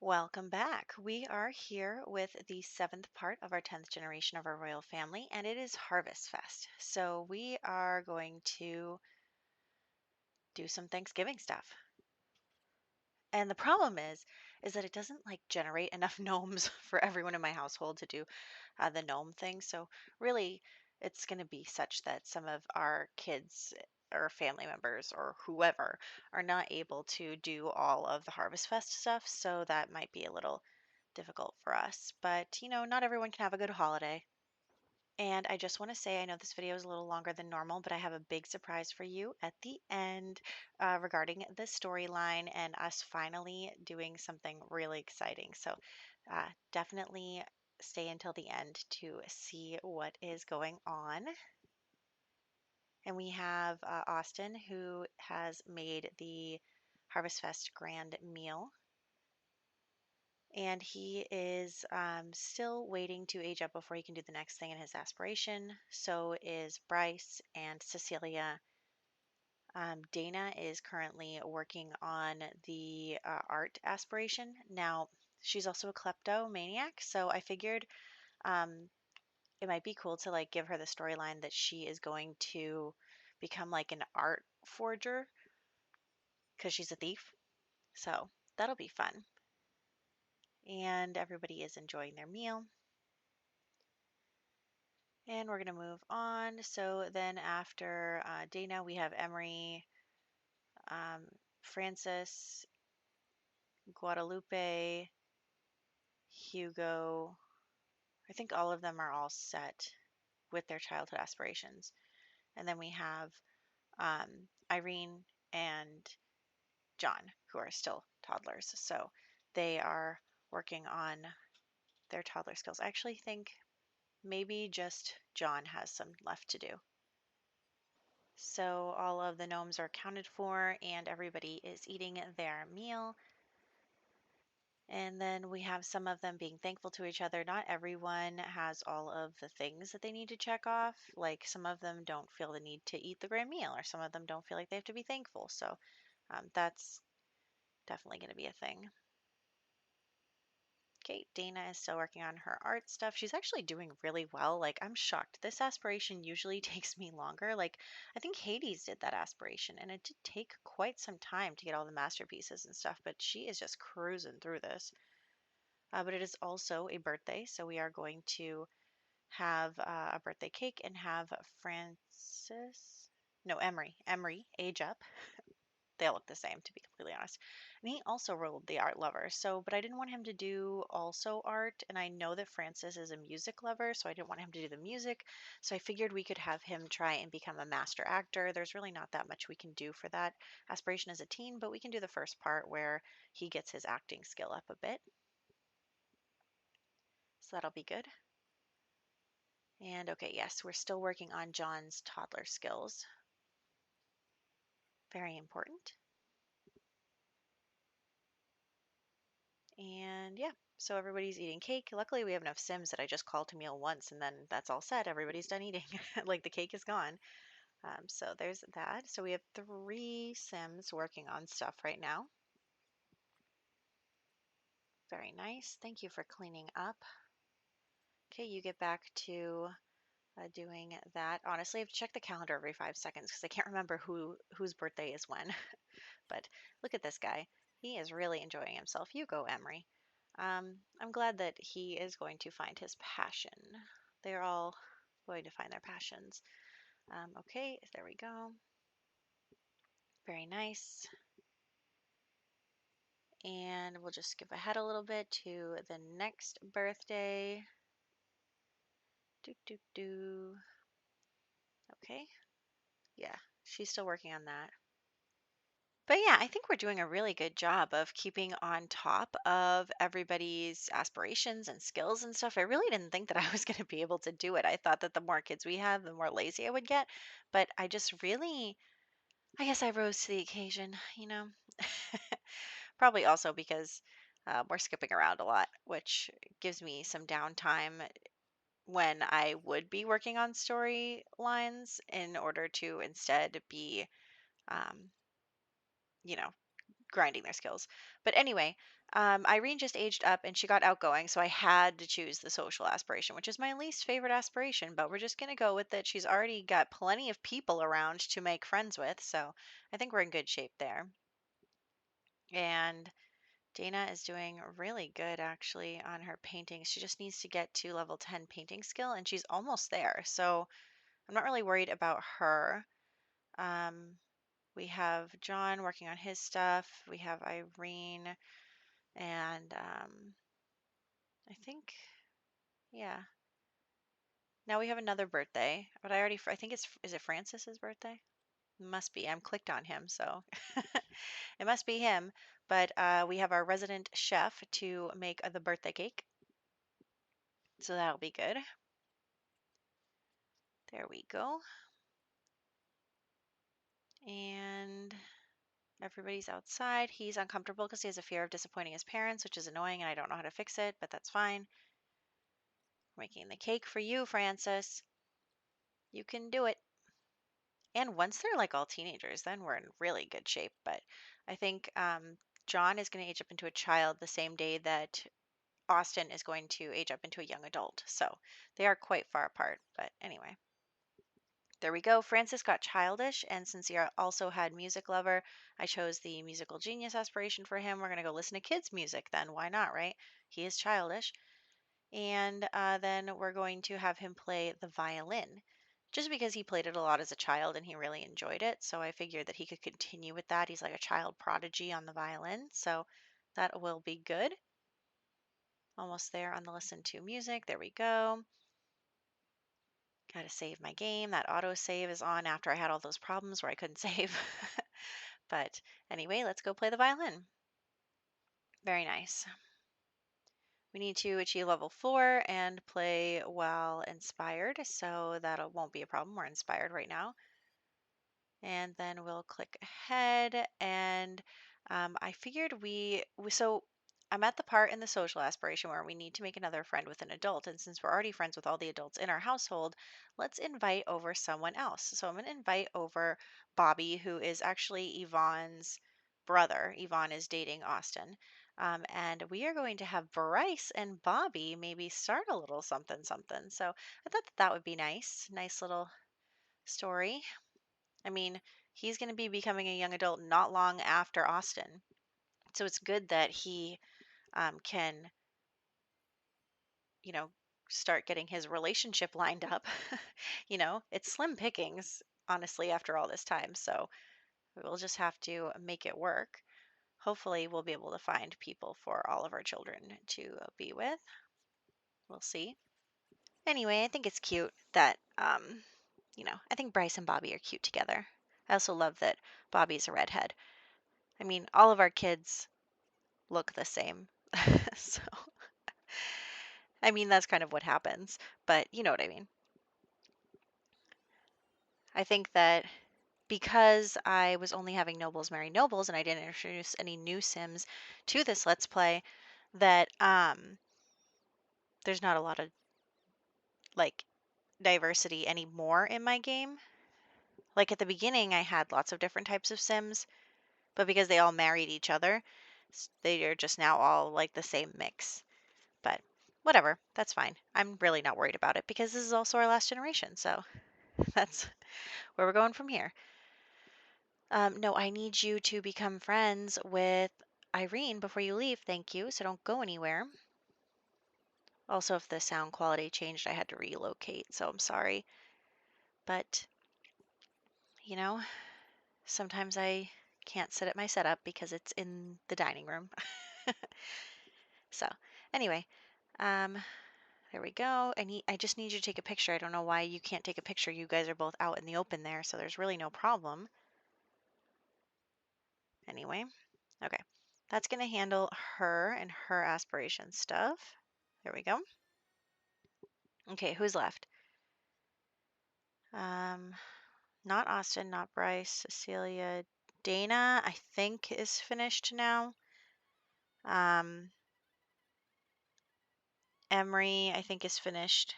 Welcome back. We are here with the seventh part of our 10th generation of our royal family, and it is Harvest Fest. So we are going to do some Thanksgiving stuff. And the problem is that it doesn't like generate enough gnomes for everyone in my household to do the gnome thing. So really, it's going to be such that some of our kids or family members or whoever are not able to do all of the Harvest Fest stuff. So that might be a little difficult for us. But not everyone can have a good holiday. And I just want to say, I know this video is a little longer than normal, but I have a big surprise for you at the end regarding the storyline and us finally doing something really exciting. So definitely stay until the end to see what is going on. And we have Austin, who has made the Harvest Fest grand meal. And he is still waiting to age up before he can do the next thing in his aspiration. So is Bryce and Cecilia. Dana is currently working on the art aspiration. Now, she's also a kleptomaniac, so I figured um, it might be cool to like give her the storyline that she is going to become like an art forger because she's a thief. So that'll be fun. And everybody is enjoying their meal. And we're going to move on. So then after Dana, we have Emery, um, Francis, Guadalupe, Hugo. I think all of them are all set with their childhood aspirations. And then we have Irene and John, who are still toddlers. So they are working on their toddler skills. I actually think maybe just John has some left to do. So all of the gnomes are accounted for and everybody is eating their meal. And then we have some of them being thankful to each other. Not everyone has all of the things that they need to check off. Like some of them don't feel the need to eat the grand meal, or some of them don't feel like they have to be thankful. So that's definitely going to be a thing. Okay, Dana is still working on her art stuff. She's actually doing really well. Like, I'm shocked. This aspiration usually takes me longer. Like, I think Hades did that aspiration, and it did take quite some time to get all the masterpieces and stuff, but she is just cruising through this. But it is also a birthday, so we are going to have a birthday cake and have Emery age up. They all look the same, to be completely honest. And he also rolled the art lover. So, but I didn't want him to do also art. And I know that Francis is a music lover, so I didn't want him to do the music. So I figured we could have him try and become a master actor. There's really not that much we can do for that aspiration as a teen, but we can do the first part where he gets his acting skill up a bit. So that'll be good. And okay, yes, we're still working on John's toddler skills. Very important. And yeah, so everybody's eating cake. Luckily, we have enough Sims that I just call to meal once and then that's all set. Everybody's done eating. Like the cake is gone. So there's that. So we have 3 Sims working on stuff right now. Very nice. Thank you for cleaning up. Okay, you get back to doing that. Honestly, I have to check the calendar every 5 seconds because I can't remember whose birthday is when. But look at this guy. He is really enjoying himself. You go, Emery. I'm glad that he is going to find his passion. They're all going to find their passions. Okay, there we go. Very nice. And we'll just skip ahead a little bit to the next birthday. Do, do, do. Okay. Yeah, she's still working on that. But yeah, I think we're doing a really good job of keeping on top of everybody's aspirations and skills and stuff. I really didn't think that I was going to be able to do it. I thought that the more kids we have, the more lazy I would get. But I just really, I guess I rose to the occasion, you know? Probably also because we're skipping around a lot, which gives me some downtime when I would be working on storylines in order to instead be, um, you know, grinding their skills. But anyway, Irene just aged up and she got outgoing, so I had to choose the social aspiration, which is my least favorite aspiration, but we're just going to go with it. She's already got plenty of people around to make friends with, so I think we're in good shape there. And Dana is doing really good actually on her painting. She just needs to get to level 10 painting skill, and she's almost there, so I'm not really worried about her. Um, we have John working on his stuff. We have Irene, and I think, yeah. Now we have another birthday, but I think is it Francis's birthday? Must be. I'm clicked on him, so it must be him. But we have our resident chef to make the birthday cake, so that'll be good. There we go. And everybody's outside. He's uncomfortable because he has a fear of disappointing his parents, which is annoying, and I don't know how to fix it, but that's fine. Making the cake for you, Francis. You can do it. And once they're like all teenagers, then we're in really good shape. But I think John is going to age up into a child the same day that Austin is going to age up into a young adult. So they are quite far apart. But anyway, there we go. Francis got childish. And since he also had music lover, I chose the musical genius aspiration for him. We're going to go listen to kids' music then. Why not, right? He is childish. And then we're going to have him play the violin just because he played it a lot as a child and he really enjoyed it. So I figured that he could continue with that. He's like a child prodigy on the violin. So that will be good. Almost there on the listen to music. There we go. Got to save my game. That auto save is on after I had all those problems where I couldn't save. But anyway, let's go play the violin. Very nice. We need to achieve level 4 and play while inspired, so that won't be a problem. We're inspired right now. And then we'll click ahead. And I figured so I'm at the part in the social aspiration where we need to make another friend with an adult. And since we're already friends with all the adults in our household, let's invite over someone else. So I'm going to invite over Bobby, who is actually Yvonne's brother. Yvonne is dating Austin. And we are going to have Bryce and Bobby maybe start a little something something. So I thought that would be nice. Nice little story. I mean, he's going to be becoming a young adult not long after Austin. So it's good that he can, you know, start getting his relationship lined up. It's slim pickings, honestly, after all this time. So we'll just have to make it work. Hopefully, we'll be able to find people for all of our children to be with. We'll see. Anyway, I think it's cute that, I think Bryce and Bobby are cute together. I also love that Bobby's a redhead. I mean, all of our kids look the same. So, I mean, that's kind of what happens, but you know what I mean. I think that because I was only having nobles marry nobles and I didn't introduce any new Sims to this Let's Play, that there's not a lot of like diversity anymore in my game. Like at the beginning, I had lots of different types of Sims, but because they all married each other, they are just now all like the same mix. But whatever, that's fine. I'm really not worried about it because this is also our last generation, so that's where we're going from here. No, I need you to become friends with Irene before you leave. Thank you. So don't go anywhere. Also, if the sound quality changed, I had to relocate, so I'm sorry. But, you know, sometimes I can't sit at my setup because it's in the dining room. So, anyway, um, there we go. I just need you to take a picture. I don't know why you can't take a picture. You guys are both out in the open there, so there's really no problem. Anyway, okay. That's going to handle her and her aspiration stuff. There we go. Okay, who's left? Um, Not Austin, not Bryce, Cecilia, Dana, I think is finished now. Um, Emery, I think is finished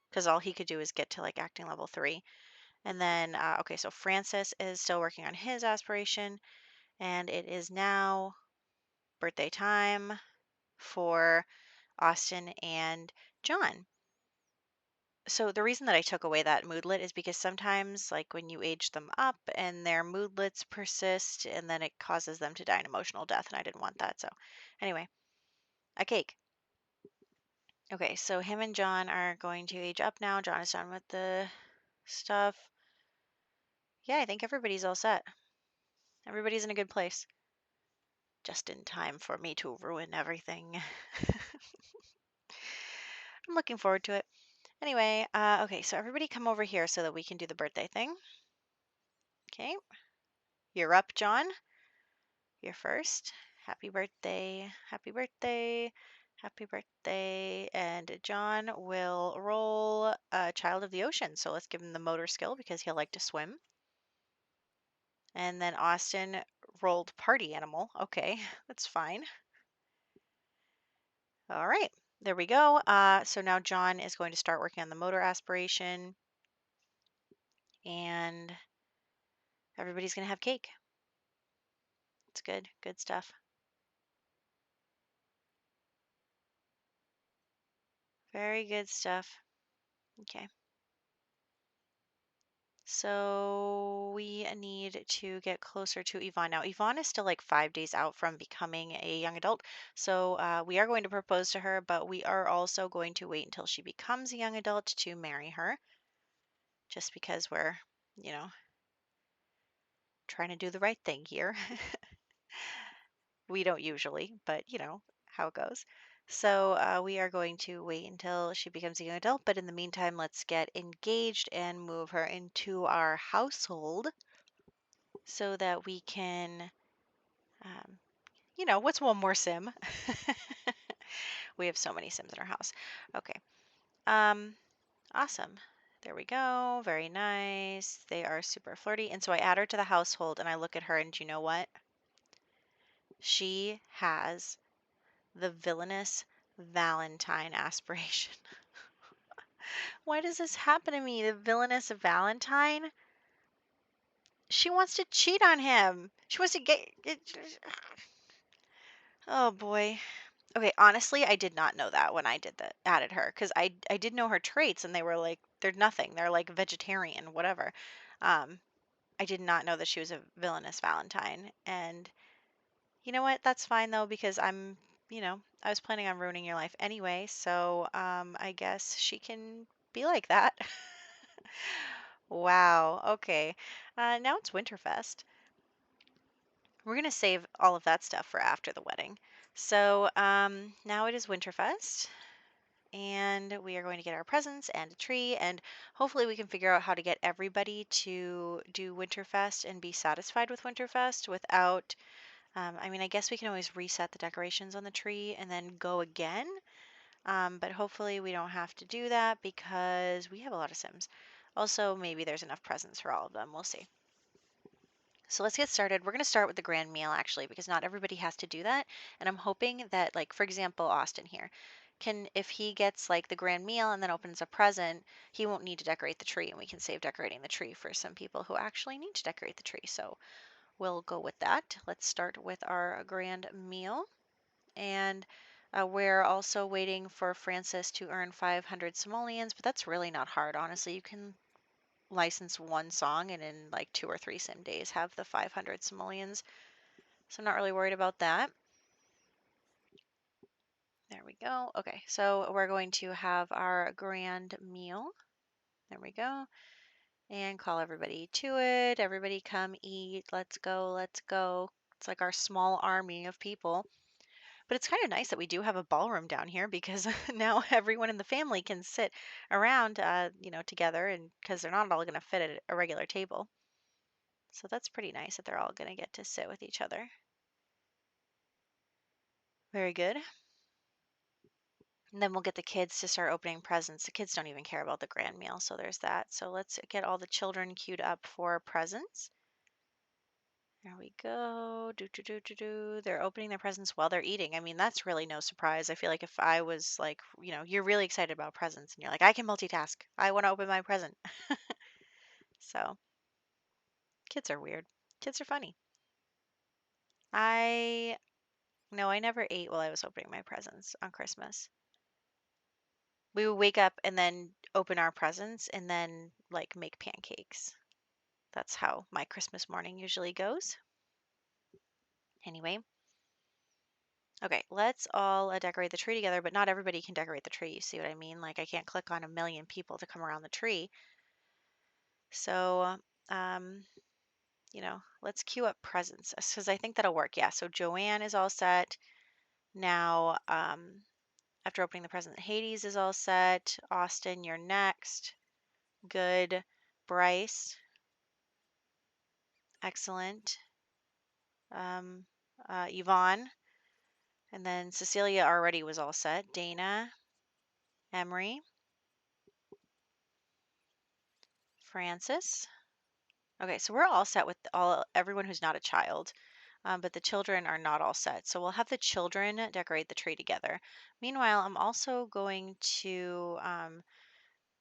because all he could do is get to like acting level 3. And then, okay, so Francis is still working on his aspiration, and it is now birthday time for Austin and John. So the reason that I took away that moodlet is because sometimes, like when you age them up and their moodlets persist, and then it causes them to die an emotional death, and I didn't want that. So, anyway, a cake. Okay, so him and John are going to age up now. John is done with the stuff. Yeah, I think everybody's all set. Everybody's in a good place. Just in time for me to ruin everything. I'm looking forward to it. Anyway, okay, so everybody come over here so that we can do the birthday thing. Okay, you're up, John. You're first. Happy birthday, happy birthday, happy birthday. And John will roll Child of the Ocean. So let's give him the motor skill because he'll like to swim. And then Austin rolled Party Animal. Okay, that's fine. All right, there we go. So now John is going to start working on the motor aspiration. And everybody's going to have cake. It's good, good stuff. Very good stuff. Okay. So we need to get closer to Yvonne. Now, Yvonne is still like 5 days out from becoming a young adult. So we are going to propose to her, but we are also going to wait until she becomes a young adult to marry her, just because we're, you know, trying to do the right thing here. We don't usually, but you know how it goes. So we are going to wait until she becomes a young adult. But in the meantime, let's get engaged and move her into our household so that we can, um, what's one more sim? We have so many sims in our house. Okay. Um, awesome. There we go. Very nice. They are super flirty. And so I add her to the household and I look at her and you know what? She has the villainous Valentine aspiration. Why does this happen to me? The villainous Valentine? She wants to cheat on him. She wants to get. Oh boy. Okay, honestly, I did not know that when I did that, added her, because I did know her traits, and they were like they're nothing. They're like vegetarian, whatever. Um, I did not know that she was a villainous Valentine, and you know what? That's fine though, because I was planning on ruining your life anyway, so I guess she can be like that. Wow. Okay. Now it's Winterfest. We're gonna save all of that stuff for after the wedding. So now it is Winterfest. And we are going to get our presents and a tree, and hopefully we can figure out how to get everybody to do Winterfest and be satisfied with Winterfest without, I mean, I guess we can always reset the decorations on the tree and then go again, but hopefully we don't have to do that because we have a lot of Sims. Also, maybe there's enough presents for all of them. We'll see. So let's get started. We're going to start with the grand meal actually, because not everybody has to do that. And I'm hoping that, like, for example, Austin here can, if he gets like the grand meal and then opens a present, he won't need to decorate the tree, and we can save decorating the tree for some people who actually need to decorate the tree. So we'll go with that. Let's start with our grand meal. And we're also waiting for Francis to earn 500 simoleons, but that's really not hard, honestly. You can license one song and in like 2 or 3 sim days have the 500 simoleons. So I'm not really worried about that. There we go. Okay, so we're going to have our grand meal. There we go. And call everybody to it. Everybody come eat. Let's go. Let's go. It's like our small army of people. But it's kind of nice that we do have a ballroom down here because now everyone in the family can sit around, together, and because they're not all going to fit at a regular table. So that's pretty nice that they're all going to get to sit with each other. Very good. And then we'll get the kids to start opening presents. The kids don't even care about the grand meal, so there's that. So let's get all the children queued up for presents. There we go. Do do do do do. They're opening their presents while they're eating. I mean, that's really no surprise. I feel like if I was like, you're really excited about presents and you're like, I can multitask. I want to open my present. So, kids are weird. Kids are funny. I No, I never ate while I was opening my presents on Christmas. We would wake up and then open our presents and then like make pancakes. That's how my Christmas morning usually goes. Anyway, okay, let's all decorate the tree together, but not everybody can decorate the tree. You see what I mean? Like, I can't click on a million people to come around the tree. So, um, let's queue up presents because I think that'll work. Yeah, so Joanne is all set. Now, after opening the present, Hades is all set. Austin, you're next. Good. Bryce, excellent. Um, Yvonne, and then Cecilia already was all set. Dana, Emery, Francis. Okay, so we're all set with everyone who's not a child, but the children are not all set. So we'll have the children decorate the tree together. Meanwhile, I'm also going to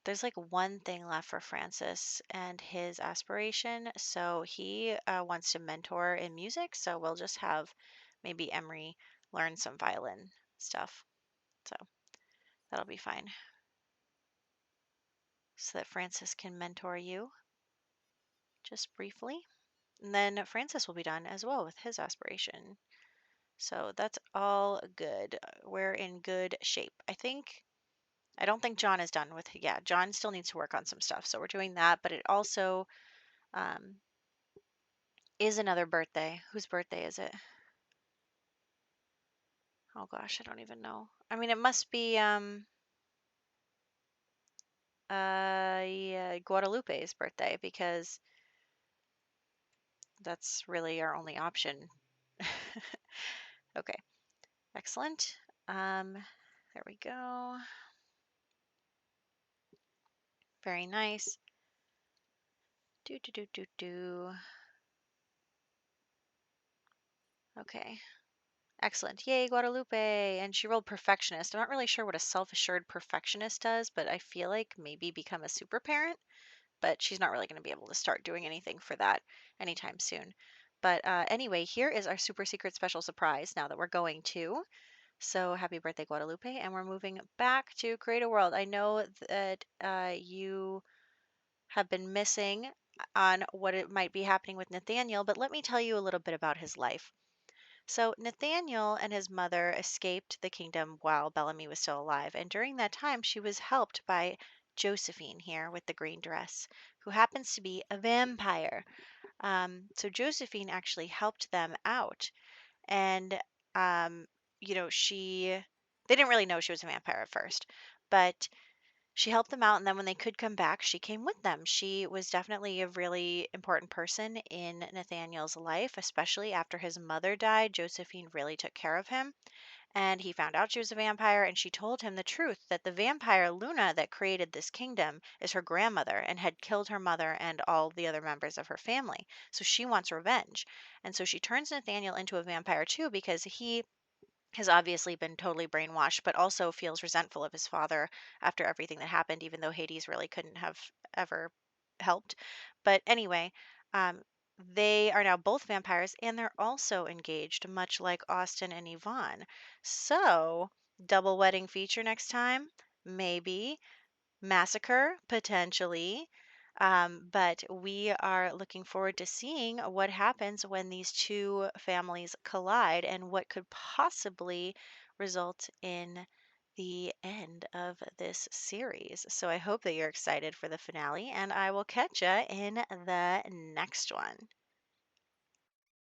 there's like one thing left for Francis and his aspiration. So he wants to mentor in music. So we'll just have maybe Emery learn some violin stuff. So that'll be fine. So that Francis can mentor you just briefly. And then Francis will be done as well with his aspiration. So that's all good. We're in good shape. I don't think John is done with, yeah, John still needs to work on some stuff. So we're doing that, but it also um, is another birthday. Whose birthday is it? Oh gosh, I don't even know. I mean, it must be yeah, Guadalupe's birthday because that's really our only option. Okay, excellent. There we go. Very nice. Do do do do do. Okay. Excellent. Yay, Guadalupe. And she rolled perfectionist. I'm not really sure what a self-assured perfectionist does, but I feel like maybe become a super parent. But she's not really going to be able to start doing anything for that anytime soon. But anyway, here is our super secret special surprise now that we're going to. So happy birthday, Guadalupe. And we're moving back to Create a World. I know that you have been missing on what it might be happening with Nathaniel, but let me tell you a little bit about his life. So Nathaniel and his mother escaped the kingdom while Bellamy was still alive, and during that time she was helped by Josephine here with the green dress, who happens to be a vampire. So Josephine actually helped them out, and um, she they didn't really know she was a vampire at first, but she helped them out, and then when they could come back, she came with them. She was definitely a really important person in Nathaniel's life, especially after his mother died. Josephine really took care of him, and he found out she was a vampire, and she told him the truth that the vampire Luna that created this kingdom is her grandmother and had killed her mother and all the other members of her family. So she wants revenge. And so she turns Nathaniel into a vampire too because he has obviously been totally brainwashed, but also feels resentful of his father after everything that happened, even though Hades really couldn't have ever helped. But anyway, um, they are now both vampires and they're also engaged, much like Austin and Yvonne. So, double wedding feature next time? Maybe. Massacre, potentially. But we are looking forward to seeing what happens when these two families collide and what could possibly result in the end of this series. So I hope that you're excited for the finale, and I will catch you in the next one.